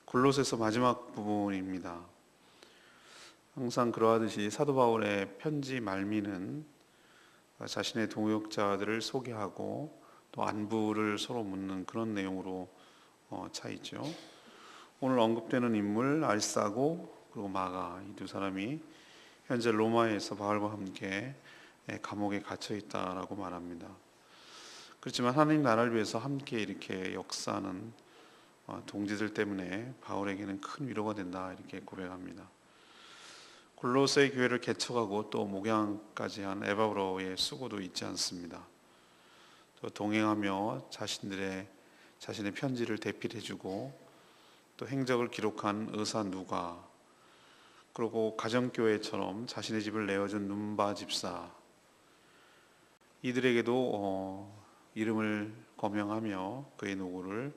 골로새서 마지막 부분입니다. 항상 그러하듯이 사도 바울의 편지 말미는 자신의 동역자들을 소개하고 또 안부를 서로 묻는 그런 내용으로 차 있죠. 오늘 언급되는 인물 아리스타고 그리고 마가, 이 두 사람이 현재 로마에서 바울과 함께 감옥에 갇혀 있다라고 말합니다. 그렇지만 하나님 나라를 위해서 함께 이렇게 역사하는 동지들 때문에 바울에게는 큰 위로가 된다, 이렇게 고백합니다. 골로새 교회를 개척하고 또 목양까지 한 에바브로의 수고도 잊지 않습니다. 또 동행하며 자신의 편지를 대필해주고 또 행적을 기록한 의사 누가, 그리고 가정교회처럼 자신의 집을 내어준 눈바 집사, 이들에게도 이름을 거명하며 그의 노고를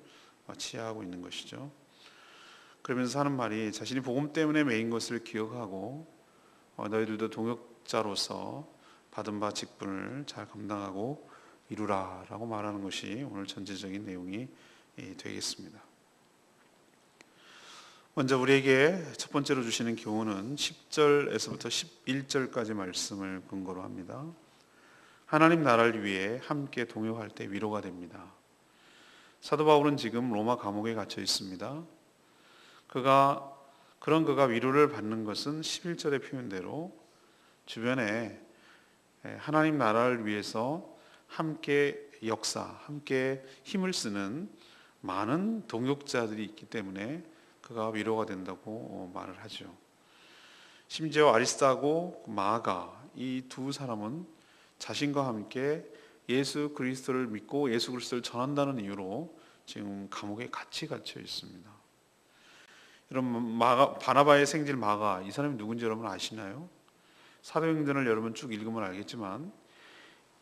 치하하고 있는 것이죠. 그러면서 하는 말이, 자신이 복음 때문에 매인 것을 기억하고 너희들도 동역자로서 받은 바 직분을 잘 감당하고 이루라 라고 말하는 것이 오늘 전체적인 내용이 되겠습니다. 먼저 우리에게 첫 번째로 주시는 교훈은 10절에서부터 11절까지 말씀을 근거로 합니다. 하나님 나라를 위해 함께 동역할 때 위로가 됩니다. 사도 바울은 지금 로마 감옥에 갇혀 있습니다. 그가 위로를 받는 것은 11절의 표현대로 주변에 하나님 나라를 위해서 함께 함께 힘을 쓰는 많은 동역자들이 있기 때문에 그가 위로가 된다고 말을 하죠. 심지어 아리스타고 마가, 이 두 사람은 자신과 함께 예수 그리스도를 믿고 예수 그리스도를 전한다는 이유로 지금 감옥에 같이 갇혀 있습니다. 여러분, 바나바의 생질 마가, 이 사람이 누군지 여러분 아시나요? 사도행전을 여러분 쭉 읽으면 알겠지만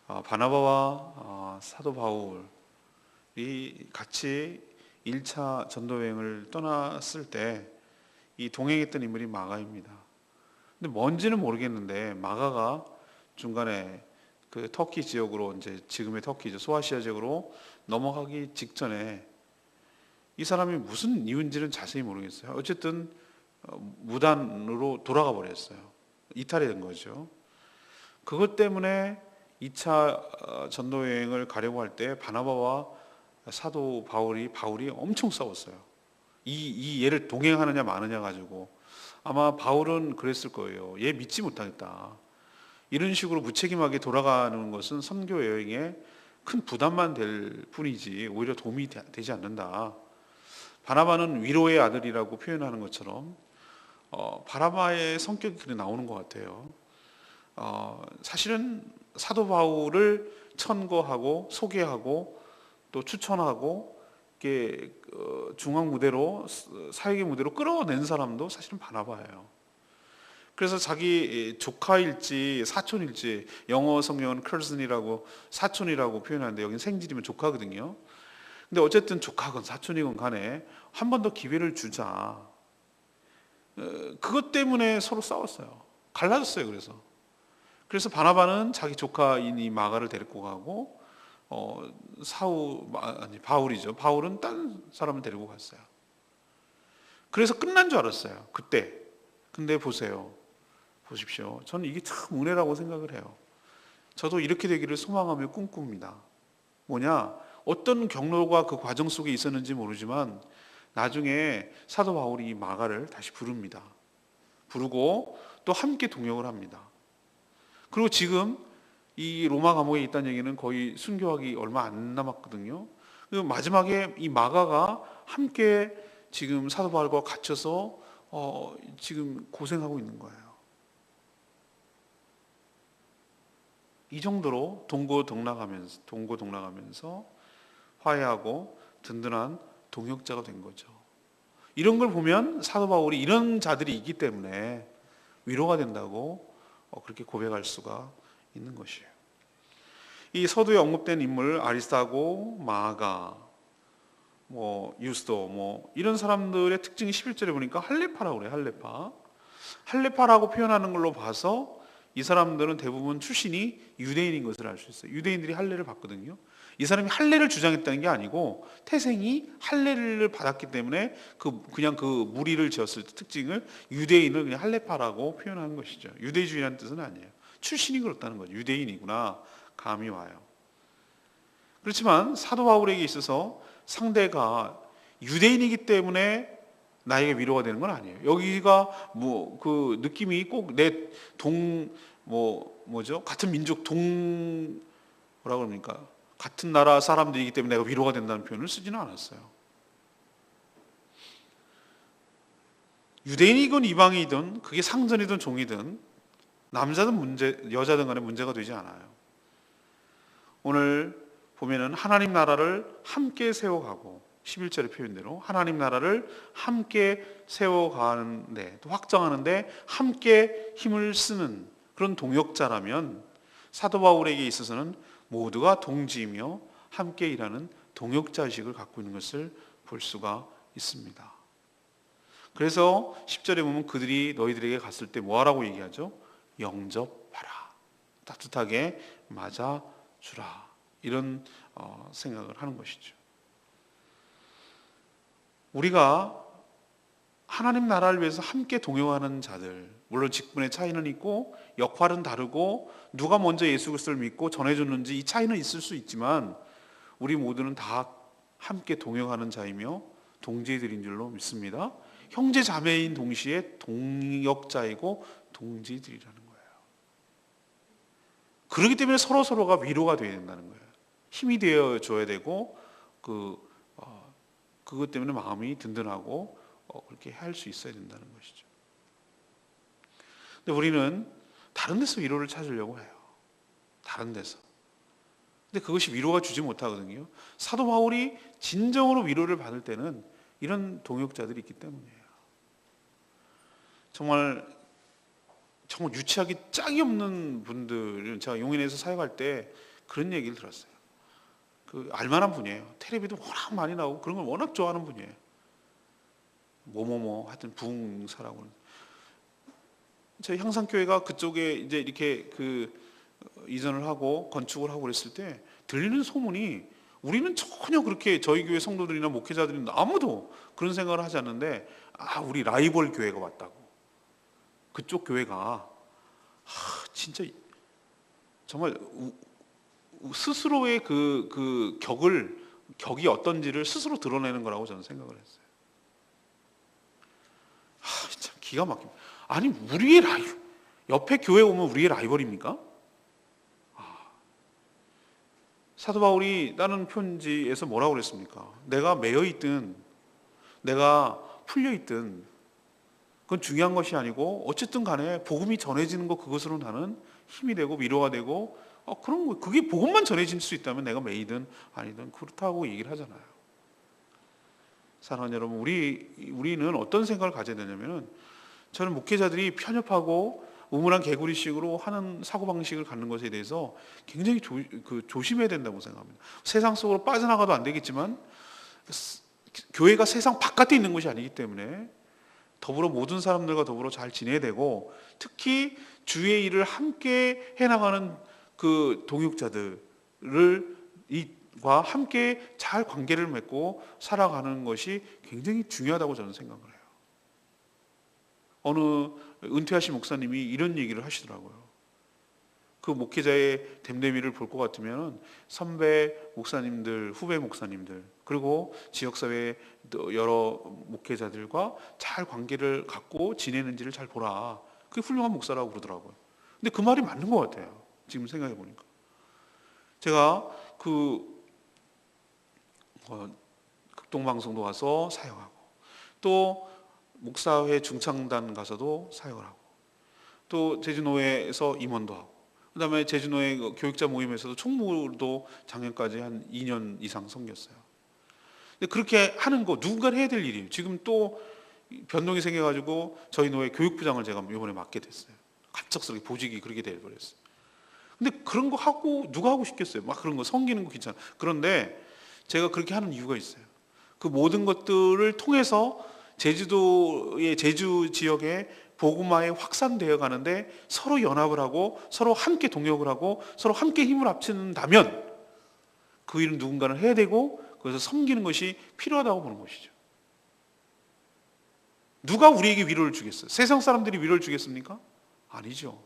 바나바와 사도 바울이 같이 1차 전도여행을 떠났을 때 이 동행했던 인물이 마가입니다. 근데 뭔지는 모르겠는데 마가가 중간에 그 터키 지역으로, 이제 지금의 터키죠, 소아시아 지역으로 넘어가기 직전에 이 사람이 무슨 이유인지는 자세히 모르겠어요. 어쨌든 무단으로 돌아가 버렸어요. 이탈이 된 거죠. 그것 때문에 2차 전도 여행을 가려고 할 때 바나바와 사도 바울이 엄청 싸웠어요. 이 얘를 동행하느냐 마느냐 가지고 아마 바울은 그랬을 거예요. 얘 믿지 못하겠다. 이런 식으로 무책임하게 돌아가는 것은 선교 여행에 큰 부담만 될 뿐이지 오히려 도움이 되지 않는다. 바나바는 위로의 아들이라고 표현하는 것처럼 바나바의 성격이 그래 나오는 것 같아요. 사실은 사도 바울을 천거하고 소개하고 또 추천하고 이렇게 중앙 무대로, 사역의 무대로 끌어낸 사람도 사실은 바나바예요. 그래서 자기 조카일지 사촌일지, 영어 성경은 cousin이라고, 사촌이라고 표현하는데 여기는 생질이면 조카거든요. 근데 어쨌든 조카건 사촌이건 간에 한 번 더 기회를 주자. 그것 때문에 서로 싸웠어요. 갈라졌어요. 그래서 바나바는 자기 조카인 이 마가를 데리고 가고 바울이죠. 바울은 딴 사람을 데리고 갔어요. 그래서 끝난 줄 알았어요. 그때. 근데 보십시오. 저는 이게 참 은혜라고 생각을 해요. 저도 이렇게 되기를 소망하며 꿈꿉니다. 뭐냐? 어떤 경로가 그 과정 속에 있었는지 모르지만 나중에 사도 바울이 마가를 다시 부릅니다. 부르고 또 함께 동역을 합니다. 그리고 지금 이 로마 감옥에 있다는 얘기는 거의 순교하기 얼마 안 남았거든요. 그리고 마지막에 이 마가가 함께 지금 사도 바울과 갇혀서 지금 고생하고 있는 거예요. 이 정도로 동고동락하면서 화해하고 든든한 동역자가 된 거죠. 이런 걸 보면 사도 바울이 이런 자들이 있기 때문에 위로가 된다고 그렇게 고백할 수가 있는 것이에요. 이 서두에 언급된 인물 아리스타고, 마가, 유스도 이런 사람들의 특징이 11절에 보니까 할레파라고 그래요. 할레파라고 표현하는 걸로 봐서 이 사람들은 대부분 출신이 유대인인 것을 알 수 있어요. 유대인들이 할례를 받거든요. 이 사람이 할례를 주장했다는 게 아니고 태생이 할례를 받았기 때문에 그냥 그 무리를 지었을 때 특징을 유대인을 그냥 할례파라고 표현하는 것이죠. 유대주의라는 뜻은 아니에요. 출신이 그렇다는 거죠. 유대인이구나 감이 와요. 그렇지만 사도 바울에게 있어서 상대가 유대인이기 때문에 나에게 위로가 되는 건 아니에요. 여기가 뭐 그 느낌이 꼭 내 뭐죠? 같은 민족 뭐라 그럽니까? 같은 나라 사람들이기 때문에 내가 위로가 된다는 표현을 쓰지는 않았어요. 유대인이건 이방이든 그게 상전이든 종이든 남자든 여자든 간에 문제가 되지 않아요. 오늘 보면은 하나님 나라를 함께 세워가고 11절의 표현대로 하나님 나라를 함께 세워가는데 또 확정하는데 함께 힘을 쓰는 그런 동역자라면 사도 바울에게 있어서는 모두가 동지이며 함께 일하는 동역자의식을 갖고 있는 것을 볼 수가 있습니다. 그래서 10절에 보면 그들이 너희들에게 갔을 때 뭐하라고 얘기하죠? 영접하라, 따뜻하게 맞아주라, 이런 생각을 하는 것이죠. 우리가 하나님 나라를 위해서 함께 동역하는 자들, 물론 직분의 차이는 있고 역할은 다르고 누가 먼저 예수 그리스도를 믿고 전해줬는지 이 차이는 있을 수 있지만 우리 모두는 다 함께 동역하는 자이며 동지들인 줄로 믿습니다. 형제 자매인 동시에 동역자이고 동지들이라는 거예요. 그렇기 때문에 서로가 위로가 되어야 된다는 거예요. 힘이 되어줘야 되고 그것 때문에 마음이 든든하고 그렇게 할 수 있어야 된다는 것이죠. 근데 우리는 다른 데서 위로를 찾으려고 해요. 다른 데서. 근데 그것이 위로가 주지 못하거든요. 사도 바울이 진정으로 위로를 받을 때는 이런 동역자들이 있기 때문이에요. 정말 유치하기 짝이 없는 분들은 제가 용인에서 사역할 때 그런 얘기를 들었어요. 알만한 분이에요. 텔레비도 워낙 많이 나오고 그런 걸 워낙 좋아하는 분이에요. 하여튼 부흥사라고는. 저희 향상교회가 그쪽에 이제 이렇게 이전을 하고 건축을 하고 그랬을 때 들리는 소문이 우리는 전혀 그렇게 저희 교회 성도들이나 목회자들이 아무도 그런 생각을 하지 않는데 우리 라이벌 교회가 왔다고. 그쪽 교회가 진짜 정말 스스로의 격이 어떤지를 스스로 드러내는 거라고 저는 생각을 했어요. 참 기가 막힙니다. 아니 옆에 교회 오면 우리의 라이벌입니까? 사도 바울이 다른 편지에서 뭐라고 그랬습니까? 내가 매여 있든 내가 풀려 있든 그건 중요한 것이 아니고 어쨌든 간에 복음이 전해지는 것, 그것으로 나는 힘이 되고 위로가 되고 그런 거, 그게 복음만 전해질 수 있다면 내가 매이든 아니든 그렇다고 얘기를 하잖아요. 사랑하는 여러분, 우리는 어떤 생각을 가져야 되냐면은, 저는 목회자들이 편협하고 우물안 개구리식으로 하는 사고방식을 갖는 것에 대해서 굉장히 조심해야 된다고 생각합니다. 세상 속으로 빠져나가도 안 되겠지만 교회가 세상 바깥에 있는 것이 아니기 때문에 모든 사람들과 더불어 잘 지내야 되고, 특히 주의 일을 함께 해나가는 동역자들과 함께 잘 관계를 맺고 살아가는 것이 굉장히 중요하다고 저는 생각을 해요. 어느 은퇴하신 목사님이 이런 얘기를 하시더라고요. 그 목회자의 됨됨이를 볼 것 같으면 선배 목사님들, 후배 목사님들, 그리고 지역사회 여러 목회자들과 잘 관계를 갖고 지내는지를 잘 보라. 그게 훌륭한 목사라고 그러더라고요. 근데 그 말이 맞는 것 같아요. 지금 생각해 보니까. 제가 극동방송도 가서 사역하고, 또 목사회 중창단 가서도 사역을 하고, 또 제주노회에서 임원도 하고, 그 다음에 제주노회 교육자 모임에서도 총무도 작년까지 한 2년 이상 섬겼어요. 근데 그렇게 하는 거 누군가는 해야 될 일이에요. 지금 또 변동이 생겨가지고 저희 노회 교육부장을 제가 이번에 맡게 됐어요. 갑작스럽게 보직이 그렇게 돼버렸어요. 근데 그런 거 하고 누가 하고 싶겠어요? 막 그런 거 섬기는 거 괜찮아. 그런데 제가 그렇게 하는 이유가 있어요. 그 모든 것들을 통해서 제주도의 제주 지역의 복음화에 확산되어 가는데 서로 연합을 하고 서로 함께 동역을 하고 서로 함께 힘을 합친다면 그 일은 누군가는 해야 되고 그래서 섬기는 것이 필요하다고 보는 것이죠. 누가 우리에게 위로를 주겠어요? 세상 사람들이 위로를 주겠습니까? 아니죠.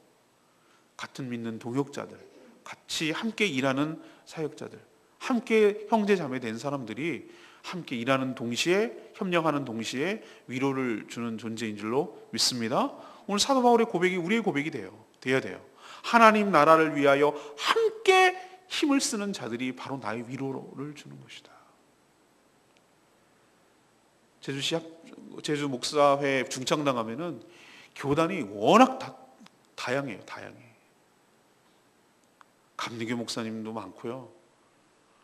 같은 믿는 동역자들, 같이 함께 일하는 사역자들, 함께 형제 자매 된 사람들이 함께 일하는 동시에 협력하는 동시에 위로를 주는 존재인 줄로 믿습니다. 오늘 사도 바울의 고백이 우리의 고백이 돼야 돼요. 하나님 나라를 위하여 함께 힘을 쓰는 자들이 바로 나의 위로를 주는 것이다. 제주 목사회 중창당 가면은 교단이 워낙 다양해요. 감리교 목사님도 많고요.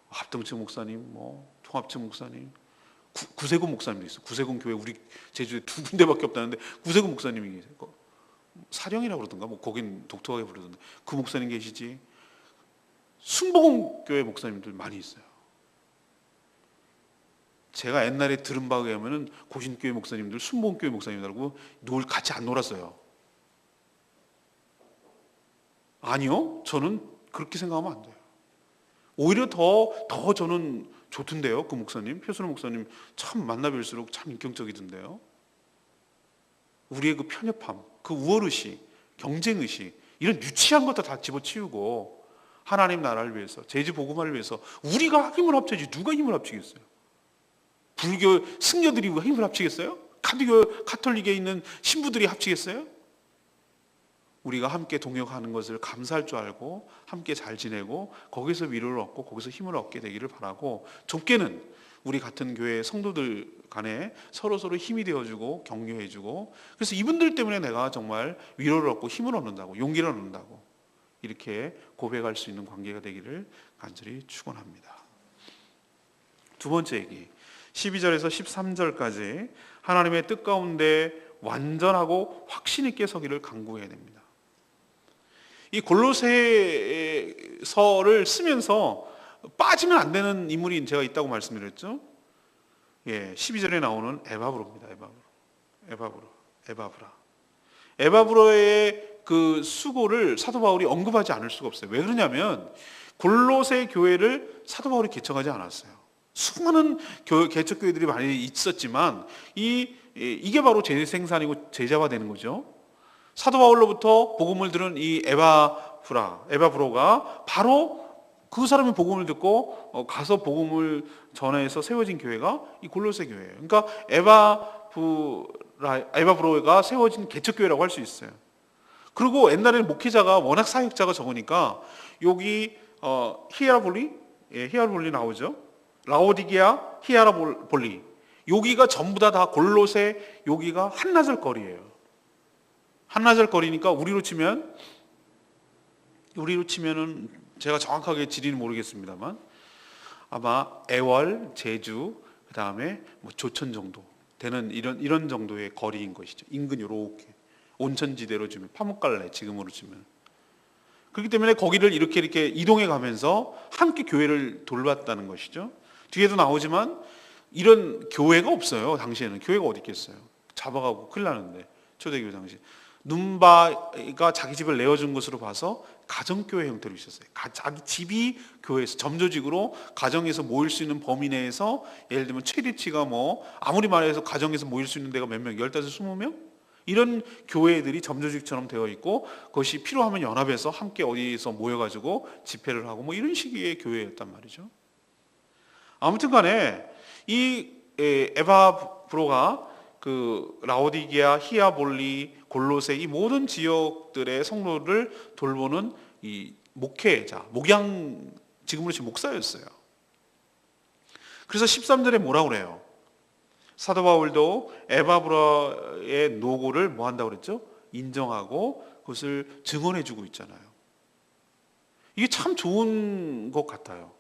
합동측 목사님, 통합측 목사님, 구세군 목사님도 있어요. 구세군 교회 우리 제주에 2군데밖에 없다는데 구세군 목사님이 계세요. 사령이라고 그러던가 거긴 독특하게 부르던데 그 목사님 계시지. 순복음 교회 목사님들 많이 있어요. 제가 옛날에 들은 바에 의하면 고신교회 목사님들, 순복음 교회 목사님들하고 같이 안 놀았어요. 아니요, 저는 그렇게 생각하면 안 돼요. 오히려 더 저는 좋던데요. 그 목사님, 표순호 목사님 참 만나뵐수록 참 인격적이던데요. 우리의 그 편협함, 그 우월의식, 경쟁의식 이런 유치한 것도 다 집어치우고 하나님 나라를 위해서, 제주 복음화를 위해서 우리가 힘을 합쳐야지 누가 힘을 합치겠어요? 불교 승려들이 힘을 합치겠어요? 카톨릭에 있는 신부들이 합치겠어요? 우리가 함께 동역하는 것을 감사할 줄 알고 함께 잘 지내고 거기서 위로를 얻고 거기서 힘을 얻게 되기를 바라고, 좁게는 우리 같은 교회 성도들 간에 서로 힘이 되어주고 격려해주고, 그래서 이분들 때문에 내가 정말 위로를 얻고 힘을 얻는다고, 용기를 얻는다고 이렇게 고백할 수 있는 관계가 되기를 간절히 축원합니다. 두 번째 얘기, 12절에서 13절까지 하나님의 뜻 가운데 완전하고 확신 있게 서기를 간구해야 됩니다. 이 골로새서를 쓰면서 빠지면 안 되는 인물이 제가 있다고 말씀드렸죠. 12절에 나오는 에바브로입니다. 에바브로의 그 수고를 사도 바울이 언급하지 않을 수가 없어요. 왜 그러냐면 골로새 교회를 사도 바울이 개척하지 않았어요. 수많은 개척 교회들이 많이 있었지만 이게 바로 재생산이고 제자화 되는 거죠. 사도 바울로부터 복음을 들은 이 에바브로가 바로 그 사람이 복음을 듣고 가서 복음을 전해서 세워진 교회가 이 골로새 교회예요. 그러니까 에바브로가 세워진 개척교회라고 할 수 있어요. 그리고 옛날에는 목회자가 워낙 사역자가 적으니까 여기 히에라볼리 나오죠. 라오디게아, 히에라볼리, 여기가 전부 다 골로새, 여기가 한나절 거리예요. 한나절 거리니까 우리로 치면은 제가 정확하게 지리는 모르겠습니다만 아마 애월, 제주, 그 다음에 조천 정도 되는 이런 정도의 거리인 것이죠. 인근 요렇게 온천지대로 치면 파묵갈래 지금으로 치면. 그렇기 때문에 거기를 이렇게 이동해 가면서 함께 교회를 돌봤다는 것이죠. 뒤에도 나오지만 이런 교회가 없어요. 당시에는 교회가 어디 있겠어요. 잡아가고 큰일 나는데 초대교회 당시. 눈바가 자기 집을 내어준 것으로 봐서 가정교회 형태로 있었어요. 자기 집이 교회에서 점조직으로 가정에서 모일 수 있는 범위 내에서, 예를 들면 최대치가 아무리 말해서 가정에서 모일 수 있는 데가 몇 명, 15, 20명? 이런 교회들이 점조직처럼 되어 있고 그것이 필요하면 연합해서 함께 어디서 모여가지고 집회를 하고 이런 식의 교회였단 말이죠. 아무튼 간에 이 에바브로가 그 라오디게아, 히아볼리, 골로새 이 모든 지역들의 성도를 돌보는 이 목회자, 지금으로 치면 목사였어요. 그래서 13절에 뭐라고 그래요? 사도 바울도 에바브로의 노고를 뭐 한다고 그랬죠? 인정하고 그것을 증언해 주고 있잖아요. 이게 참 좋은 것 같아요.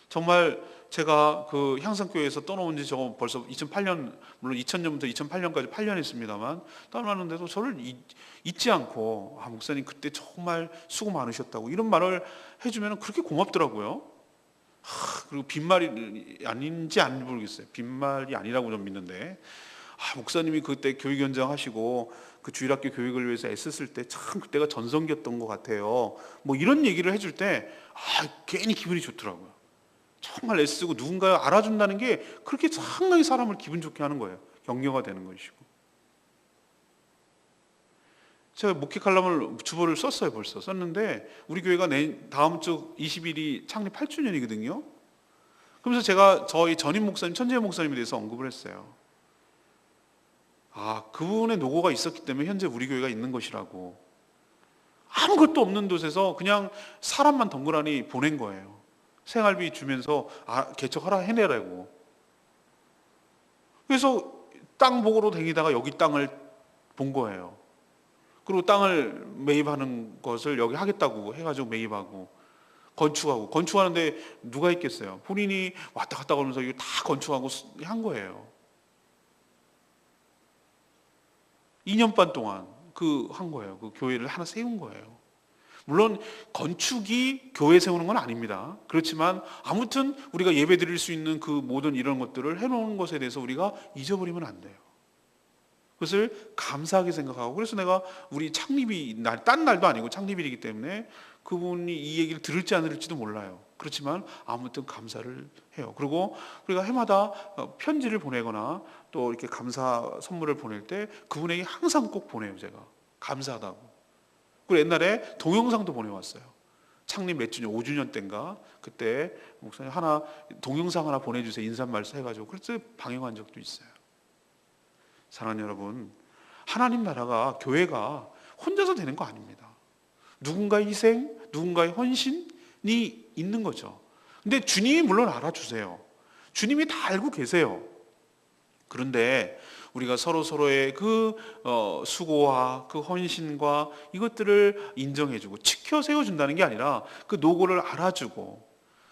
정말 제가 그 향산교회에서 떠나온 지 저거 벌써 2008년, 물론 2000년부터 2008년까지 8년 했습니다만 떠나는데도 저를 잊지 않고 목사님 그때 정말 수고 많으셨다고 이런 말을 해주면 그렇게 고맙더라고요. 그리고 빈말이 아닌지 안 모르겠어요. 빈말이 아니라고 좀 믿는데 목사님이 그때 교육 현장 하시고 그 주일학교 교육을 위해서 애썼을 때 참 그때가 전성기였던 것 같아요. 뭐 이런 얘기를 해줄 때 괜히 기분이 좋더라고요. 정말 애쓰고 누군가 알아준다는 게 그렇게 상당히 사람을 기분 좋게 하는 거예요. 격려가 되는 것이고. 제가 목회 칼럼을 주보를 썼어요. 벌써 썼는데 우리 교회가 다음 주 20일이 창립 8주년이거든요. 그러면서 제가 저희 전임 목사님, 천재 목사님에 대해서 언급을 했어요. 그분의 노고가 있었기 때문에 현재 우리 교회가 있는 것이라고. 아무것도 없는 곳에서 그냥 사람만 덩그러니 보낸 거예요. 생활비 주면서 개척하라 해내라고. 그래서 땅 보고로 다니다가 여기 땅을 본 거예요. 그리고 땅을 매입하는 것을 여기 하겠다고 해가지고 매입하고 건축하는데 누가 있겠어요? 본인이 왔다 갔다 하면서 이거 다 건축하고 한 거예요. 2년 반 동안 한 거예요. 그 교회를 하나 세운 거예요. 물론 건축이 교회 세우는 건 아닙니다. 그렇지만 아무튼 우리가 예배 드릴 수 있는 그 모든 이런 것들을 해놓은 것에 대해서 우리가 잊어버리면 안 돼요. 그것을 감사하게 생각하고, 그래서 내가 우리 창립이 딴 날도 아니고 창립일이기 때문에 그분이 이 얘기를 들을지 안 들을지도 몰라요. 그렇지만 아무튼 감사를 해요. 그리고 우리가 해마다 편지를 보내거나 또 이렇게 감사 선물을 보낼 때 그분에게 항상 꼭 보내요. 제가 감사하다고. 그리고 옛날에 동영상도 보내왔어요. 창립 몇 주년, 5주년 때인가 그때 목사님 동영상 하나 보내주세요. 인사말 해가지고 그래서 방영한 적도 있어요. 사랑하는 여러분, 하나님 나라가, 교회가 혼자서 되는 거 아닙니다. 누군가의 희생, 누군가의 헌신이 있는 거죠. 근데 주님이 물론 알아주세요. 주님이 다 알고 계세요. 그런데 우리가 서로의 그 수고와 그 헌신과 이것들을 인정해주고 지켜 세워준다는 게 아니라 그 노고를 알아주고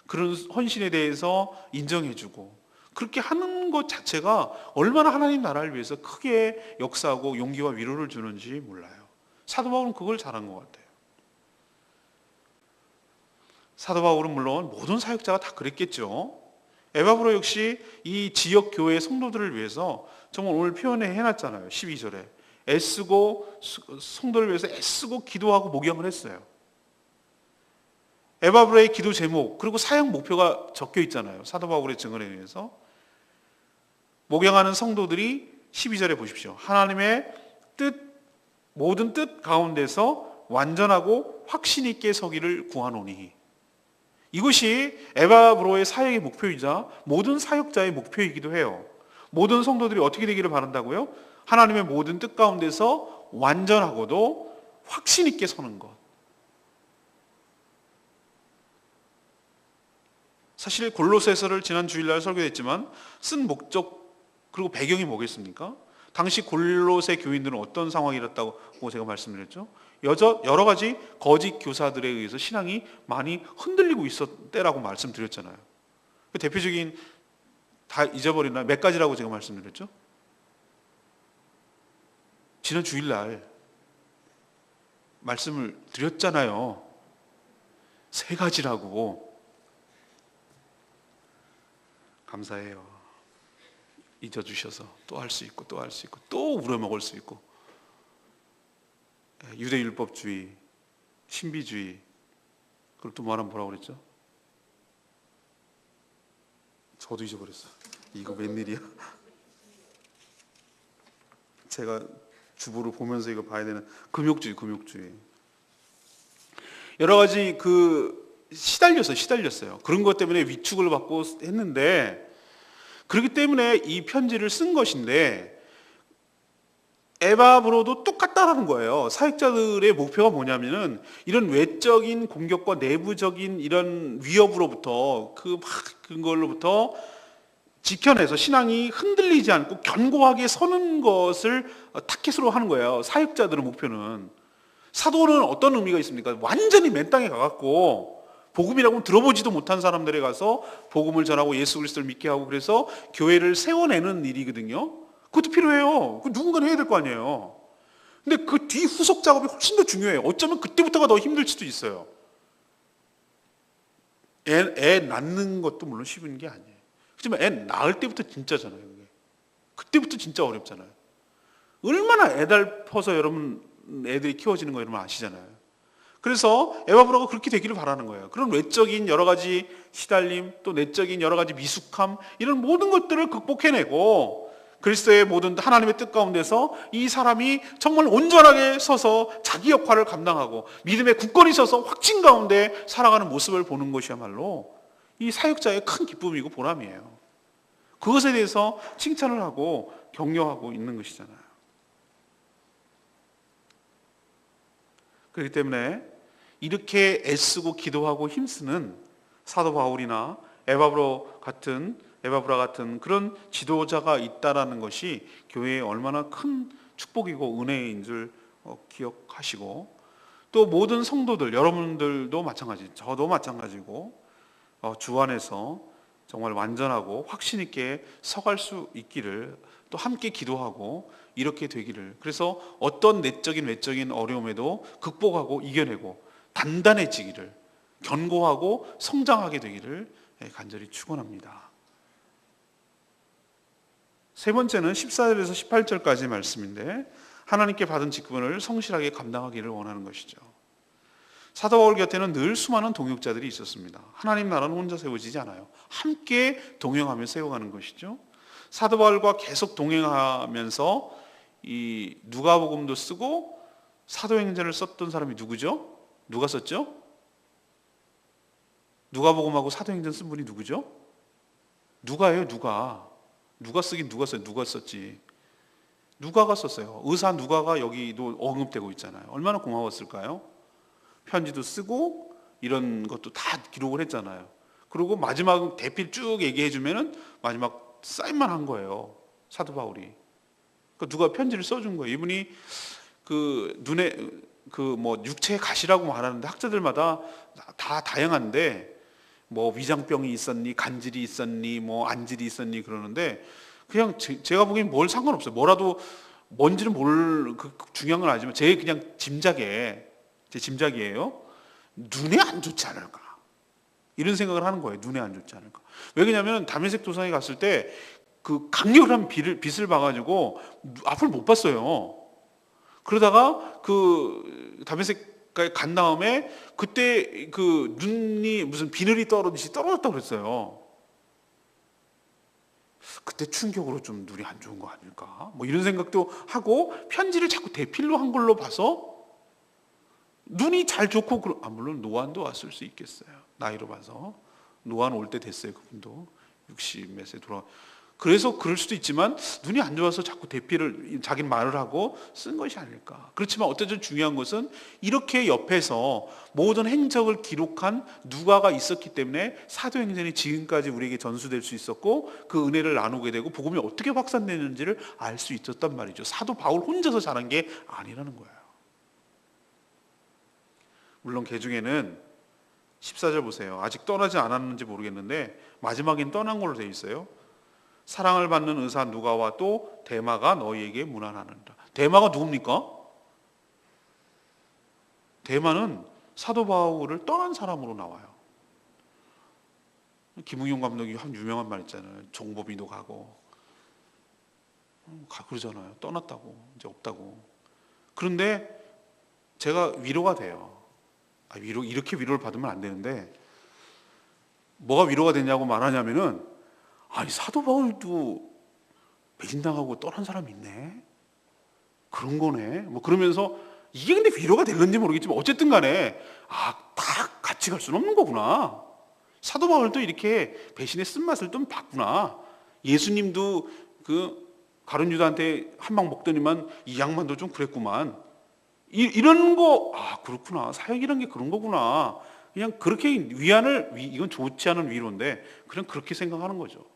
그런 헌신에 대해서 인정해주고 그렇게 하는 것 자체가 얼마나 하나님 나라를 위해서 크게 역사하고 용기와 위로를 주는지 몰라요. 사도 바울은 그걸 잘한 것 같아요. 사도 바울은 물론 모든 사역자가 다 그랬겠죠. 에바브로 역시 이 지역 교회 성도들을 위해서 정말 오늘 표현에 해놨잖아요. 12절에 애쓰고 성도를 위해서 애쓰고 기도하고 목양을 했어요. 에바브로의 기도 제목 그리고 사역 목표가 적혀 있잖아요. 사도 바울의 증언에 의해서 목양하는 성도들이 12절에 보십시오. 하나님의 모든 뜻 가운데서 완전하고 확신 있게 서기를 구하노니. 이것이 에바브로의 사역의 목표이자 모든 사역자의 목표이기도 해요. 모든 성도들이 어떻게 되기를 바란다고요? 하나님의 모든 뜻 가운데서 완전하고도 확신 있게 서는 것. 사실 골로새서를 지난 주일날 설교했지만 쓴 목적 그리고 배경이 뭐겠습니까? 당시 골로새 교인들은 어떤 상황이었다고 제가 말씀드렸죠? 여러 가지 거짓 교사들에 의해서 신앙이 많이 흔들리고 있었대라고 말씀드렸잖아요. 그 대표적인 다 잊어버리나 몇 가지라고 제가 말씀드렸죠? 지난 주일날 말씀을 드렸잖아요. 3가지라고. 감사해요. 잊어주셔서 또 할 수 있고 또 할 수 있고 또 우려먹을 수 있고 유대율법주의, 신비주의 그리고 또 뭐라고 그랬죠? 저도 잊어버렸어요. 이거 웬일이야? 제가 주보를 보면서 이거 봐야 되는 금욕주의 여러 가지 시달렸어요. 그런 것 때문에 위축을 받고 했는데 그렇기 때문에 이 편지를 쓴 것인데 에바브로도 똑같다라는 거예요. 사역자들의 목표가 뭐냐면은 이런 외적인 공격과 내부적인 이런 위협으로부터 그걸로부터 지켜내서 신앙이 흔들리지 않고 견고하게 서는 것을 타깃으로 하는 거예요. 사역자들의 목표는. 사도는 어떤 의미가 있습니까? 완전히 맨 땅에 가갖고 복음이라고 들어보지도 못한 사람들에 가서 복음을 전하고 예수 그리스도를 믿게 하고 그래서 교회를 세워내는 일이거든요. 그것도 필요해요. 그 누군가는 해야 될 거 아니에요. 근데 그 뒤 후속 작업이 훨씬 더 중요해요. 어쩌면 그때부터가 더 힘들 수도 있어요. 애 낳는 것도 물론 쉬운 게 아니에요. 하지만 애 낳을 때부터 진짜잖아요. 그게. 그때부터 진짜 어렵잖아요. 얼마나 애달퍼서 여러분 애들이 키워지는 거 여러분 아시잖아요. 그래서 에바브라가 그렇게 되기를 바라는 거예요. 그런 외적인 여러 가지 시달림, 또 내적인 여러 가지 미숙함, 이런 모든 것들을 극복해내고 그리스도의 모든 하나님의 뜻 가운데서 이 사람이 정말 온전하게 서서 자기 역할을 감당하고 믿음의 굳건히 서서 확신 가운데 살아가는 모습을 보는 것이야말로 이 사역자의 큰 기쁨이고 보람이에요. 그것에 대해서 칭찬을 하고 격려하고 있는 것이잖아요. 그렇기 때문에 이렇게 애쓰고 기도하고 힘쓰는 사도 바울이나 에바브라 같은 그런 지도자가 있다라는 것이 교회에 얼마나 큰 축복이고 은혜인 줄 기억하시고, 또 모든 성도들, 여러분들도 마찬가지, 저도 마찬가지고 주 안에서 정말 완전하고 확신 있게 서갈 수 있기를, 또 함께 기도하고 이렇게 되기를, 그래서 어떤 내적인 외적인 어려움에도 극복하고 이겨내고 단단해지기를, 견고하고 성장하게 되기를 간절히 축원합니다. 세 번째는 14절에서 18절까지 말씀인데, 하나님께 받은 직분을 성실하게 감당하기를 원하는 것이죠. 사도 바울 곁에는 늘 수많은 동역자들이 있었습니다. 하나님 나라는 혼자 세워지지 않아요. 함께 동행하며 세워가는 것이죠. 사도 바울과 계속 동행하면서 이 누가복음도 쓰고 사도행전을 썼던 사람이 누구죠? 누가 썼죠? 누가복음하고 사도행전 쓴 분이 누구죠? 누가예요, 누가. 누가 쓰긴 누가 써요? 누가 썼지? 누가가 썼어요. 의사 누가가 여기도 언급되고 있잖아요. 얼마나 고마웠을까요? 편지도 쓰고 이런 것도 다 기록을 했잖아요. 그리고 마지막 대필 쭉 얘기해 주면은 마지막 사인만 한 거예요, 사도 바울이. 그러니까 누가 편지를 써준 거예요. 이분이 그 눈에 그 뭐 육체의 가시라고 말하는데 학자들마다 다 다양한데, 뭐 위장병이 있었니, 간질이 있었니, 뭐 안질이 있었니 그러는데, 그냥 제가 보기엔 뭘 상관없어요. 뭐라도 뭔지는 중요한 건 아니지만 제 그냥 제 짐작이에요. 눈에 안 좋지 않을까, 이런 생각을 하는 거예요. 눈에 안 좋지 않을까. 왜냐하면 다메섹 도상에 갔을 때 그 강력한 빛을 봐가지고 앞을 못 봤어요. 그러다가 그 다메섹에 간 다음에 그때 그 눈이 무슨 비늘이 떨어지듯이 떨어졌다고 그랬어요. 그때 충격으로 좀 눈이 안 좋은 거 아닐까, 뭐 이런 생각도 하고, 편지를 자꾸 대필로 한 걸로 봐서 눈이 잘 좋고, 물론 노안도 왔을 수 있겠어요. 나이로 봐서 노안 올 때 됐어요. 그분도 60몇 세 돌아. 그래서 그럴 수도 있지만 눈이 안 좋아서 자꾸 대필을 자기는 말을 하고 쓴 것이 아닐까. 그렇지만 어쨌든 중요한 것은 이렇게 옆에서 모든 행적을 기록한 누가가 있었기 때문에 사도행전이 지금까지 우리에게 전수될 수 있었고, 그 은혜를 나누게 되고 복음이 어떻게 확산되는지를 알 수 있었단 말이죠. 사도 바울 혼자서 잘한 게 아니라는 거예요. 물론 그 중에는 14절 보세요. 아직 떠나지 않았는지 모르겠는데 마지막엔 떠난 걸로 되어 있어요. 사랑을 받는 의사 누가와 또 데마가 너희에게 문안하느니라. 데마가 누굽니까? 데마는 사도 바울을 떠난 사람으로 나와요. 김웅용 감독이 한 유명한 말 있잖아요. 종범이도 가고 그러잖아요. 떠났다고, 이제 없다고. 그런데 제가 위로가 돼요. 이렇게 위로를 받으면 안 되는데, 뭐가 위로가 되냐고 말하냐면은, 사도 바울도 배신당하고 떠난 사람이 있네, 그런 거네, 뭐 그러면서, 이게 근데 위로가 될는지 모르겠지만 어쨌든 간에 다 같이 갈 수는 없는 거구나. 사도 바울도 이렇게 배신의 쓴맛을 좀 봤구나. 예수님도 그 가룟 유다한테 한 방 먹더니만 이 양반도 좀 그랬구만. 이런 거, 그렇구나. 사역이란 게 그런 거구나. 그냥 그렇게 이건 좋지 않은 위로인데 그냥 그렇게 생각하는 거죠.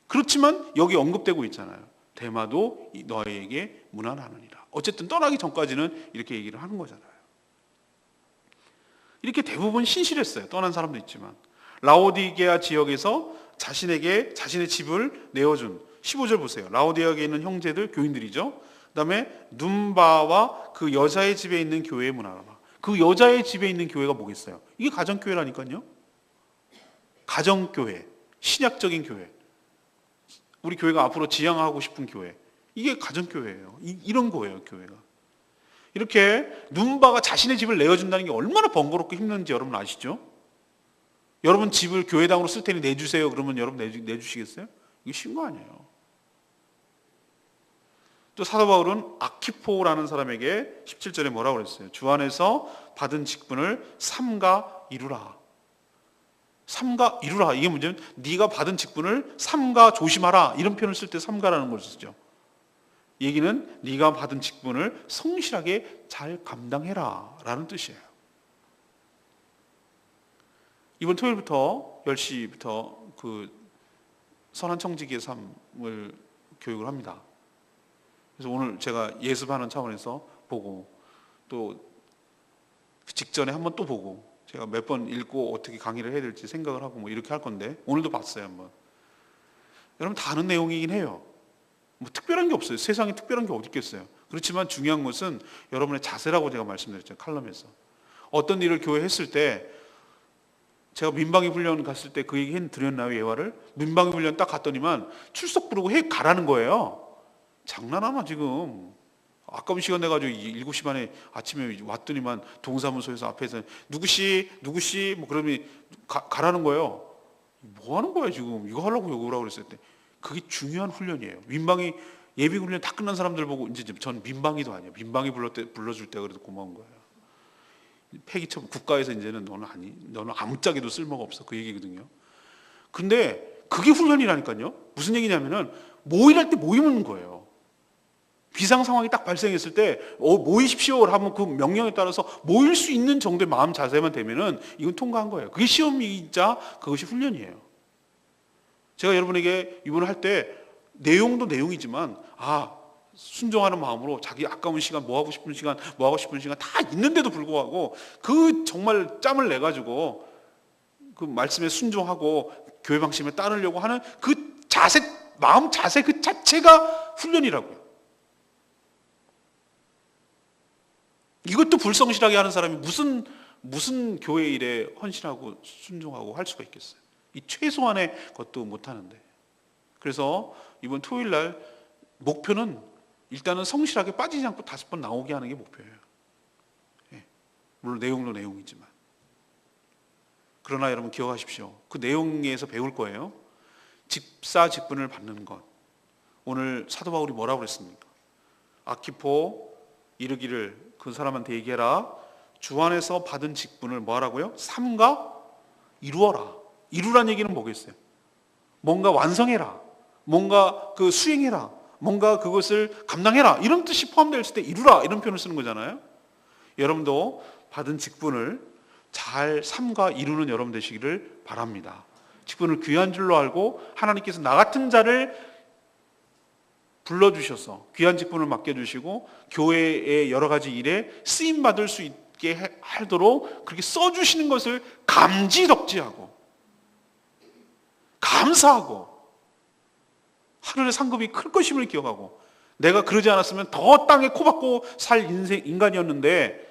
그렇지만 여기 언급되고 있잖아요. 데마도 너희에게 문안하느니라. 어쨌든 떠나기 전까지는 이렇게 얘기를 하는 거잖아요. 이렇게 대부분 신실했어요. 떠난 사람도 있지만. 라오디게아 지역에서 자신에게 자신의 집을 내어준, 15절 보세요. 라오디게아에 있는 형제들, 교인들이죠. 그 다음에 눈바와 그 여자의 집에 있는 교회에 문안하라. 그 여자의 집에 있는 교회가 뭐겠어요? 이게 가정교회라니까요. 가정교회, 신약적인 교회. 우리 교회가 앞으로 지향하고 싶은 교회, 이게 가정교회예요. 이런 거예요, 교회가. 이렇게 누군가가 자신의 집을 내어준다는 게 얼마나 번거롭고 힘든지 여러분 아시죠? 여러분 집을 교회당으로 쓸 테니 내주세요. 그러면 여러분 내주시겠어요? 이게 쉬운 거 아니에요. 또 사도 바울은 아키포라는 사람에게 17절에 뭐라고 그랬어요? 주 안에서 받은 직분을 삼가 이루라. 삼가 이루라. 이게 문제는 네가 받은 직분을 삼가 조심하라. 이런 표현을 쓸 때 삼가라는 걸 쓰죠. 얘기는 네가 받은 직분을 성실하게 잘 감당해라 라는 뜻이에요. 이번 토요일부터 10시부터 그 선한 청지기의 삶을 교육을 합니다. 그래서 오늘 제가 예습하는 차원에서 보고 또 직전에 한번 또 보고 제가 몇 번 읽고 어떻게 강의를 해야 될지 생각을 하고 뭐 이렇게 할 건데 오늘도 봤어요 한번. 여러분 다 아는 내용이긴 해요. 뭐 특별한 게 없어요. 세상에 특별한 게 어디 있겠어요. 그렇지만 중요한 것은 여러분의 자세라고 제가 말씀드렸죠. 칼럼에서. 어떤 일을 교회에 했을 때 제가 민방위 훈련 갔을 때 그 얘기 드렸나요? 예화를? 민방위 훈련 딱 갔더니만 출석 부르고 해 가라는 거예요. 장난하나 지금. 아까운 시간 내가지고 7시 반에 아침에 왔더니만 동사무소에서 앞에서 누구씨 뭐 그러면 가라는 거예요. 뭐 하는 거야 지금. 이거 하려고 여기 오라고 그랬을 때. 그게 중요한 훈련이에요. 민방위 예비 훈련 다 끝난 사람들 보고 이제 전 민방위도 아니에요. 민방위 불러줄 때 그래도 고마운 거예요. 폐기처분 국가에서 이제는 너는 아무짝에도 쓸모가 없어 그 얘기거든요. 근데 그게 훈련이라니까요. 무슨 얘기냐면은 모일할 때 모이는 거예요. 비상 상황이 딱 발생했을 때 모이십시오 하면 그 명령에 따라서 모일 수 있는 정도의 마음 자세만 되면은 이건 통과한 거예요. 그게 시험이자 그것이 훈련이에요. 제가 여러분에게 이번에 할 때 내용도 내용이지만 순종하는 마음으로 자기 아까운 시간 뭐 하고 싶은 시간 다 있는데도 불구하고 그 정말 짬을 내 가지고 그 말씀에 순종하고 교회 방침에 따르려고 하는 그 자세, 마음 자세 그 자체가 훈련이라고요. 이것도 불성실하게 하는 사람이 무슨 교회 일에 헌신하고 순종하고 할 수가 있겠어요. 이 최소한의 것도 못 하는데. 그래서 이번 토요일 날 목표는 일단은 성실하게 빠지지 않고 5번 나오게 하는 게 목표예요. 물론 내용도 내용이지만. 그러나 여러분 기억하십시오. 그 내용에서 배울 거예요. 집사 직분을 받는 것. 오늘 사도 바울이 뭐라고 그랬습니까? 아키포 이르기를 그 사람한테 얘기해라. 주 안에서 받은 직분을 뭐 하라고요? 삼가 이루어라. 이루란 얘기는 뭐겠어요? 뭔가 완성해라. 뭔가 그 수행해라. 뭔가 그것을 감당해라. 이런 뜻이 포함되어 있을 때 이루라. 이런 표현을 쓰는 거잖아요. 여러분도 받은 직분을 잘 삼가 이루는 여러분 되시기를 바랍니다. 직분을 귀한 줄로 알고 하나님께서 나 같은 자를 불러주셔서 귀한 직분을 맡겨주시고 교회의 여러 가지 일에 쓰임받을 수 있게 하도록 그렇게 써주시는 것을 감지덕지하고 감사하고 하늘의 상급이 클 것임을 기억하고 내가 그러지 않았으면 더 땅에 코박고 살 인간이었는데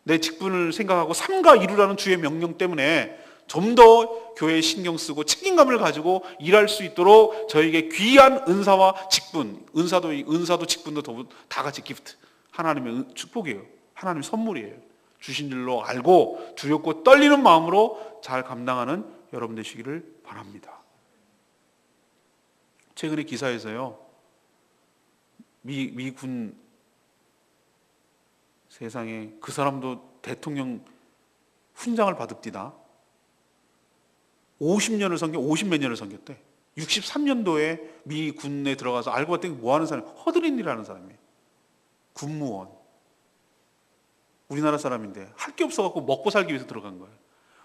내 직분을 생각하고 삼가 이루라는 주의 명령 때문에 좀 더 교회에 신경 쓰고 책임감을 가지고 일할 수 있도록 저에게 귀한 은사와 직분, 은사도 직분도 다 같이 기프트, 하나님의 축복이에요. 하나님의 선물이에요. 주신 줄로 알고 두렵고 떨리는 마음으로 잘 감당하는 여러분 되시기를 바랍니다. 최근에 기사에서요, 미군 세상에 그 사람도 대통령 훈장을 받읍디다. 50년을 섬겨, 50몇 년을 섬겼대. 63년도에 미 군에 들어가서 알고 봤더니 뭐 하는 사람이 허드렛이라는 사람이에요. 군무원. 우리나라 사람인데 할 게 없어갖고 먹고 살기 위해서 들어간 거예요.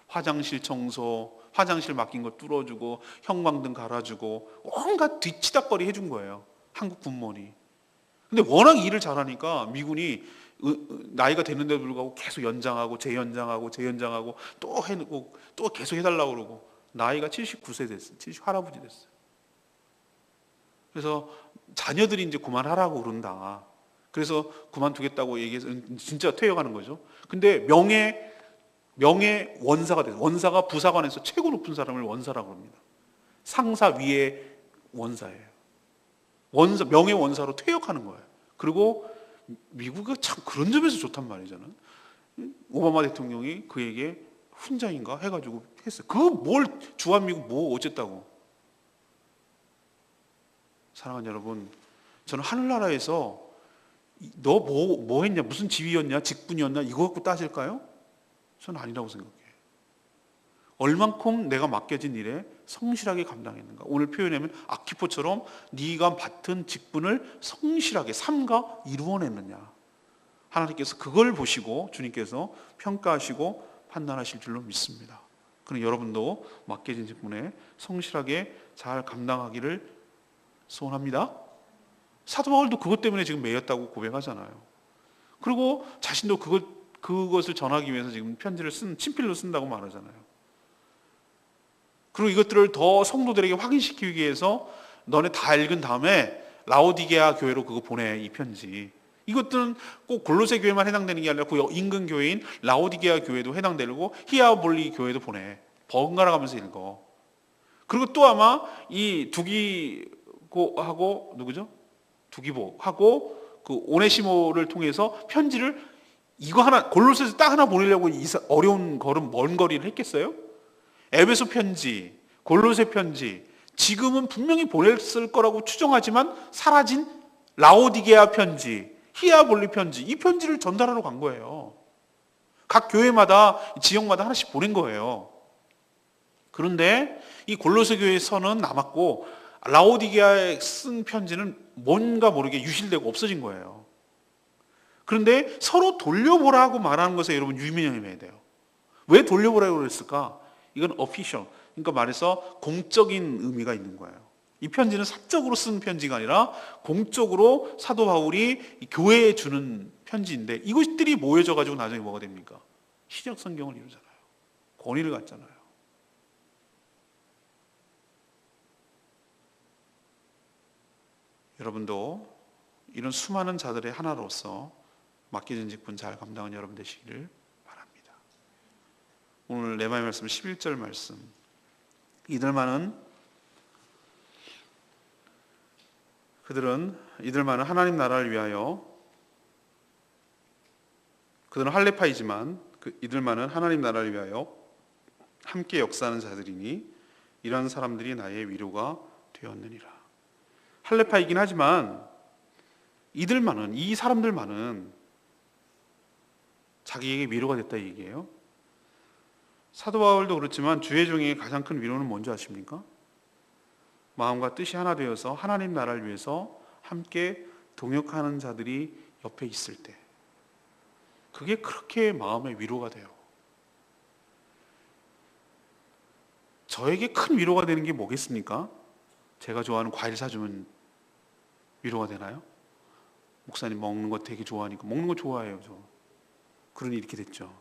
화장실 청소, 화장실 맡긴 거 뚫어주고 형광등 갈아주고 온갖 뒤치다거리 해준 거예요. 한국 군무원이. 근데 워낙 일을 잘하니까 미군이 나이가 됐는데도 불구하고 계속 연장하고 재연장하고 또 해놓고 또 계속 해달라고 그러고 나이가 79세 됐어요. 70 할아버지 됐어요. 그래서 자녀들이 이제 그만하라고 그런다. 그래서 그만두겠다고 얘기해서 진짜 퇴역하는 거죠. 근데 명예 원사가 돼요. 원사가 부사관에서 최고 높은 사람을 원사라고 합니다. 상사 위에 원사예요. 명예 원사로 퇴역하는 거예요. 그리고 미국이 참 그런 점에서 좋단 말이잖아요. 오바마 대통령이 그에게 훈장인가 해가지고 했어요. 그거 뭘 주한미국 뭐 어쨌다고. 사랑하는 여러분, 저는 하늘나라에서 너 뭐 했냐, 무슨 지위였냐, 직분이었냐 이거 갖고 따질까요? 저는 아니라고 생각해요. 얼만큼 내가 맡겨진 일에 성실하게 감당했는가. 오늘 표현하면 아키포처럼 네가 맡은 직분을 성실하게 삼가 이루어냈느냐. 하나님께서 그걸 보시고 주님께서 평가하시고 판단하실 줄로 믿습니다. 그럼 여러분도 맡겨진 직분에 성실하게 잘 감당하기를 소원합니다. 사도 바울도 그것 때문에 지금 매였다고 고백하잖아요. 그리고 자신도 그것을 전하기 위해서 지금 편지를 친필로 쓴다고 말하잖아요. 그리고 이것들을 더 성도들에게 확인시키기 위해서 너네 다 읽은 다음에 라오디게아 교회로 그거 보내, 이 편지. 이것들은 꼭 골로새 교회만 해당되는 게 아니라 그 인근 교회인 라오디게아 교회도 해당되고 히아볼리 교회도 보내. 번갈아 가면서 읽어. 그리고 또 아마 이 두기고하고 누구죠? 두기보하고 그 오네시모를 통해서 편지를 이거 하나 골로새에서 딱 하나 보내려고 어려운 걸음 먼 거리를 했겠어요? 에베소 편지, 골로새 편지, 지금은 분명히 보냈을 거라고 추정하지만 사라진 라오디게아 편지, 히아볼리 편지, 이 편지를 전달하러 간 거예요. 각 교회마다, 지역마다 하나씩 보낸 거예요. 그런데 이 골로새 교회의 선은 남았고 라오디게아에 쓴 편지는 뭔가 모르게 유실되고 없어진 거예요. 그런데 서로 돌려보라고 말하는 것에 여러분 유의미해야 돼요. 왜 돌려보라고 그랬을까? 이건 official, 그러니까 말해서 공적인 의미가 있는 거예요. 이 편지는 사적으로 쓴 편지가 아니라 공적으로 사도 바울이 교회에 주는 편지인데 이것들이 모여져 가지고 나중에 뭐가 됩니까? 신약 성경을 이루잖아요. 권위를 갖잖아요. 여러분도 이런 수많은 자들의 하나로서 맡겨진 직분 잘 감당한 여러분 되시기를 바랍니다. 오늘 레마의 말씀 11절 말씀, 이들만은 하나님 나라를 위하여, 그들은 할례파이지만 이들만은 하나님 나라를 위하여 함께 역사하는 자들이니 이런 사람들이 나의 위로가 되었느니라. 할례파이긴 하지만 이들만은, 이 사람들만은 자기에게 위로가 됐다 이 얘기예요. 사도 바울도 그렇지만 주의 종에게 가장 큰 위로는 뭔지 아십니까? 마음과 뜻이 하나 되어서 하나님 나라를 위해서 함께 동역하는 자들이 옆에 있을 때, 그게 그렇게 마음의 위로가 돼요. 저에게 큰 위로가 되는 게 뭐겠습니까? 제가 좋아하는 과일 사주면 위로가 되나요? 목사님 먹는 거 되게 좋아하니까 먹는 거 좋아해요. 저 그러니 이렇게 됐죠.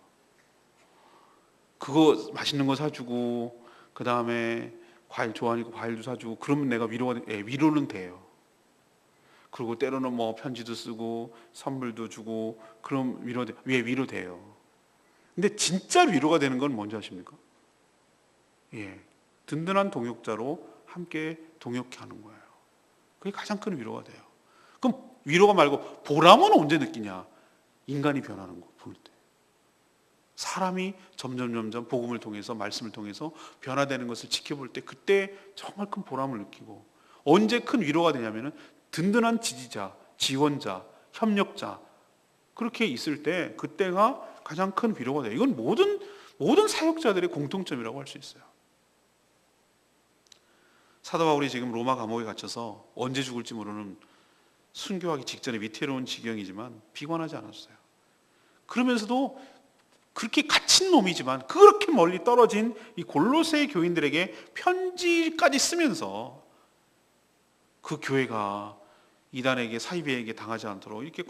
그거 맛있는 거 사주고 그 다음에 과일 좋아하니까 과일도 사주고 그러면 내가 위로는 돼요. 그리고 때로는 뭐 편지도 쓰고 선물도 주고 그럼 위로돼요. 근데 진짜 위로가 되는 건 뭔지 아십니까? 든든한 동역자로 함께 동역해 하는 거예요. 그게 가장 큰 위로가 돼요. 그럼 위로가 말고 보람은 언제 느끼냐? 인간이 변하는 거 볼 때. 사람이 점점 복음을 통해서, 말씀을 통해서 변화되는 것을 지켜볼 때 그때 정말 큰 보람을 느끼고, 언제 큰 위로가 되냐면은 든든한 지지자, 지원자, 협력자 그렇게 있을 때 그때가 가장 큰 위로가 돼요. 이건 모든 사역자들의 공통점이라고 할 수 있어요. 사도 바울이 지금 로마 감옥에 갇혀서 언제 죽을지 모르는 순교하기 직전에 위태로운 지경이지만 비관하지 않았어요. 그러면서도 그렇게 갇힌 놈이지만 그렇게 멀리 떨어진 이 골로새 교인들에게 편지까지 쓰면서 그 교회가 이단에게, 사이비에게 당하지 않도록 이렇게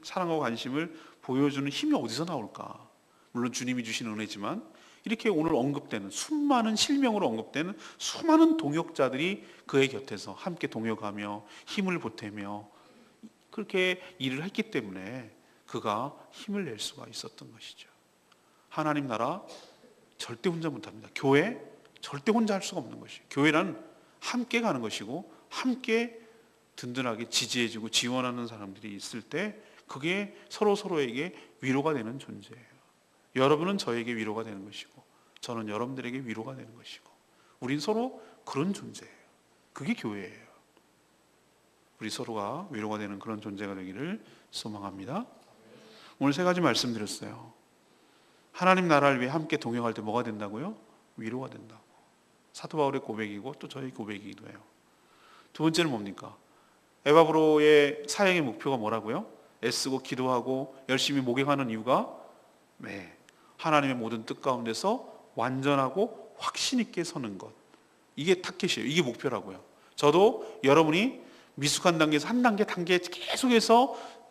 사랑하고 관심을 보여주는 힘이 어디서 나올까? 물론 주님이 주신 은혜지만 이렇게 오늘 언급되는 수많은 실명으로 언급되는 수많은 동역자들이 그의 곁에서 함께 동역하며 힘을 보태며 그렇게 일을 했기 때문에 그가 힘을 낼 수가 있었던 것이죠. 하나님 나라 절대 혼자 못합니다. 교회 절대 혼자 할 수가 없는 것이에요. 교회란 함께 가는 것이고 함께 든든하게 지지해주고 지원하는 사람들이 있을 때 그게 서로에게 위로가 되는 존재예요. 여러분은 저에게 위로가 되는 것이고 저는 여러분들에게 위로가 되는 것이고 우린 서로 그런 존재예요. 그게 교회예요. 우리 서로가 위로가 되는 그런 존재가 되기를 소망합니다. 오늘 세 가지 말씀드렸어요. 하나님 나라를 위해 함께 동행할 때 뭐가 된다고요? 위로가 된다고. 사도 바울의 고백이고 또 저희 고백이기도 해요. 두 번째는 뭡니까? 에바브로의 사역의 목표가 뭐라고요? 애쓰고 기도하고 열심히 목양하는 이유가 하나님의 모든 뜻 가운데서 완전하고 확신 있게 서는 것. 이게 타켓이에요. 이게 목표라고요. 저도 여러분이 미숙한 단계에서 한 단계 계속해서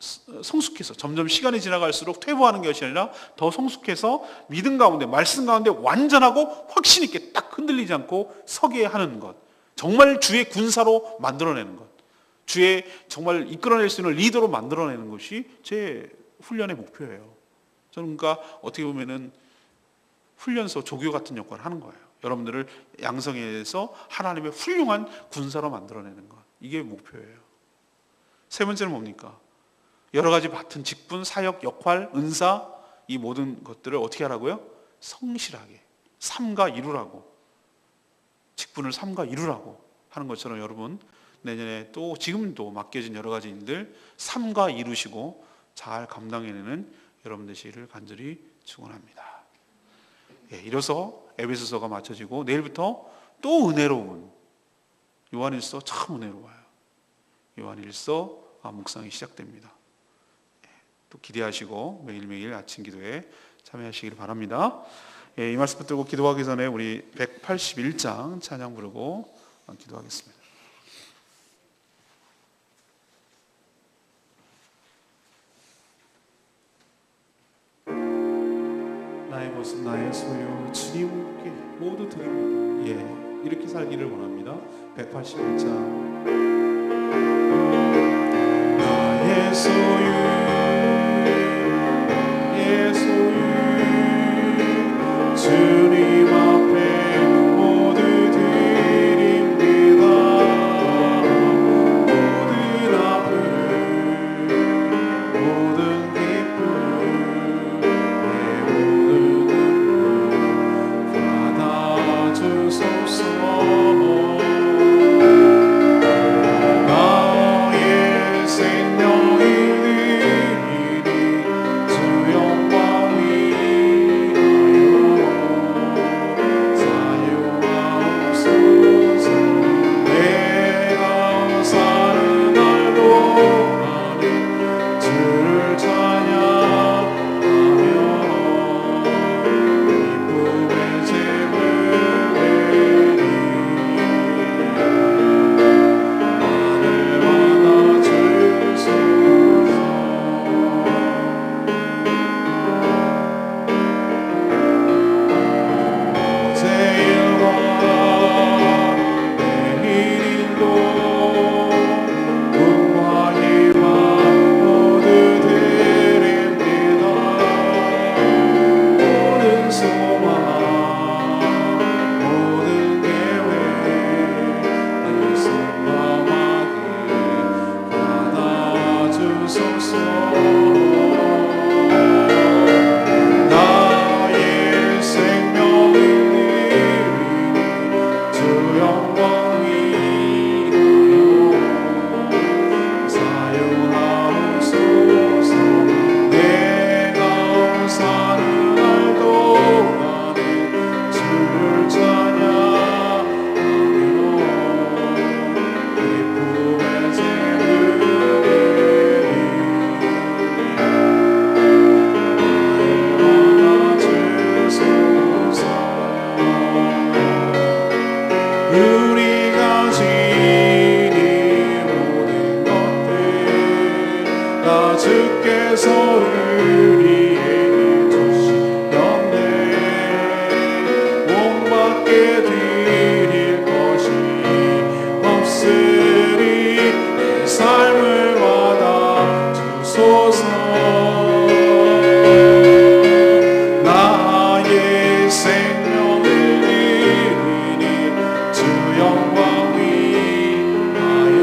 성숙해서 점점 시간이 지나갈수록 퇴보하는 것이 아니라 더 성숙해서 믿음 가운데 말씀 가운데 완전하고 확신 있게 딱 흔들리지 않고 서게 하는 것. 정말 주의 군사로 만들어내는 것. 주의 정말 이끌어낼 수 있는 리더로 만들어내는 것이 제 훈련의 목표예요. 저는 그러니까 어떻게 보면은 훈련소 조교 같은 역할을 하는 거예요. 여러분들을 양성해서 하나님의 훌륭한 군사로 만들어내는 것. 이게 목표예요. 세 번째는 뭡니까? 여러 가지 맡은 직분, 사역, 역할, 은사 이 모든 것들을 어떻게 하라고요? 성실하게 삼가 이루라고. 직분을 삼가 이루라고 하는 것처럼 여러분 내년에 또 지금도 맡겨진 여러 가지 일들 삼가 이루시고 잘 감당해내는 여러분 되시기를 간절히 축원합니다. 이로써 에베소서가 마쳐지고 내일부터 또 은혜로운 요한일서 참 은혜로워요. 요한일서 묵상이 시작됩니다. 또 기대하시고 매일매일 아침 기도에 참여하시길 바랍니다. 이 말씀 붙들고 기도하기 전에 우리 181장 찬양 부르고 기도하겠습니다. 나의 모습 나의 소유 주님께 모두 드립니다. 이렇게 살기를 원합니다. 181장 나의 소유 나의 소유 주님 앞에 모두 드립니다. 모든 아픔 모든 기쁨 나의 생명이 주 영광 위하여 사용하옵소서. 내가 사는 날 동안에 주를 찬양하며 기쁨의 제물을 드리니 영광 위하여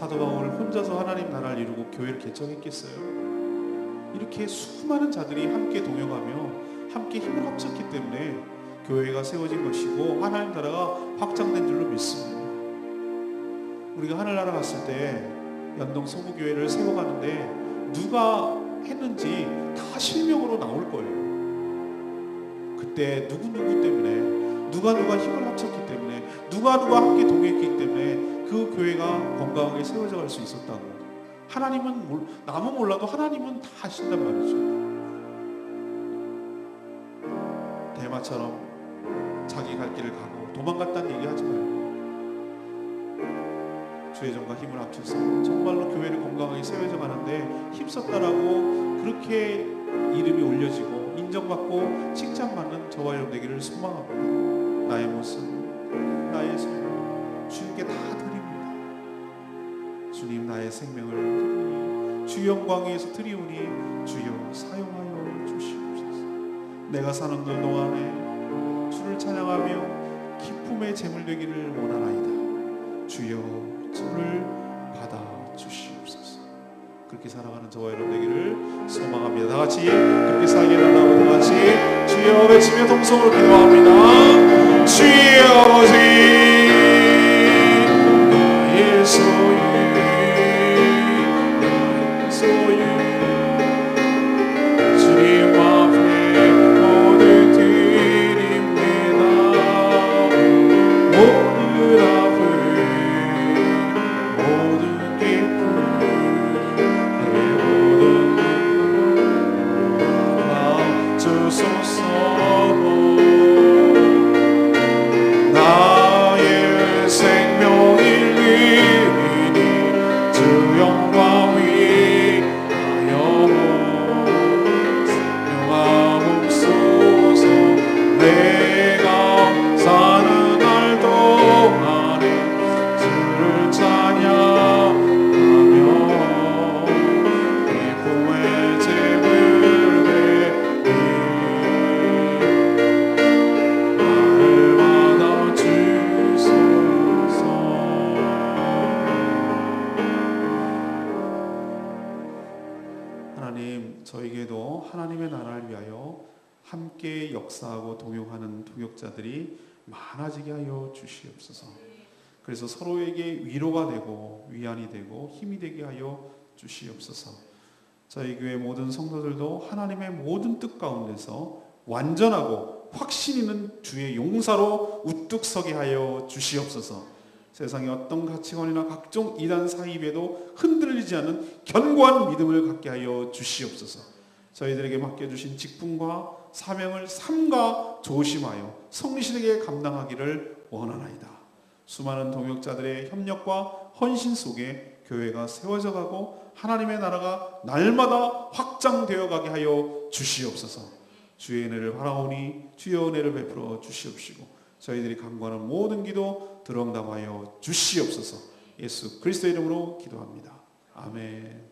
사도 바울 혼자서 하나님 나라를 이루고 교회를 개척했겠어요? 이렇게 수많은 자들이 함께 동역하며 함께 힘을 합쳤기 때문에 교회가 세워진 것이고 하나님 나라가 확장된 줄로 믿습니다. 우리가 하늘나라 갔을 때 연동 소부교회를 세워가는데 누가 했는지 다 실명으로 나올 거예요. 그때 누구누구 때문에 누가 힘을 합쳤기 때문에 누가 함께 동행했기 때문에 그 교회가 건강하게 세워져 갈 수 있었다고. 하나님은 남은 몰라도 하나님은 다 하신단 말이죠. 대마처럼 자기 갈 길을 가고 도망갔다는 얘기 하지 말고 주의 정과 힘을 합쳐서 정말로 교회를 건강하게 세워져 가는데 힘썼다라고 그렇게 이름이 올려지고 인정받고 칭찬받는 저와 여러분 되기를 소망합니다. 나의 모습, 나의 삶 주님께 다 드립니다. 주님, 나의 생명을 드리니 주 영광 위에서 드리오니 주여 사용하여 주시옵소서. 내가 사는 동안에 주를 찬양하며 기쁨의 제물 되기를 원하나이다. 주여 저를 받아 주시옵소서. 그렇게 살아가는 저와 여러분 되기를 소망합니다. 다 같이 그렇게 살게 달라고 다 같이 주여 외치며 동성으로 기도합니다. 주여 아버지 나의 소유 나의 소유 주님 앞에 모두 드립니다. 모든 앞에 모든 기쁨 나의 생명을 드리니 주 영광 위하여 사용하옵소서. 내가 사는 날 동안에 주를 찬양하며 기쁨의 제물 하나님, 저에게도 하나님의 나라를 위하여 함께 역사하고 동역하는 동역자들이 많아지게 하여 주시옵소서. 그래서 서로에게 위로가 되고 위안이 되고 힘이 되게 하여 주시옵소서. 저희 교회 모든 성도들도 하나님의 모든 뜻 가운데서 완전하고 확신 있는 주의 용사로 우뚝 서게 하여 주시옵소서. 세상의 어떤 가치관이나 각종 이단 사입에도 흔들리지 않는 견고한 믿음을 갖게 하여 주시옵소서. 저희들에게 맡겨주신 직분과 사명을 삼가 조심하여 성실하게 감당하기를 원하나이다. 수많은 동역자들의 협력과 헌신 속에 교회가 세워져 가고 하나님의 나라가 날마다 확장되어 가게 하여 주시옵소서. 주의 은혜를 바라오니 주의 은혜를 베풀어 주시옵시고 저희들이 간구하는 모든 기도 들어응답하여 주시옵소서. 예수 그리스도의 이름으로 기도합니다. 아멘.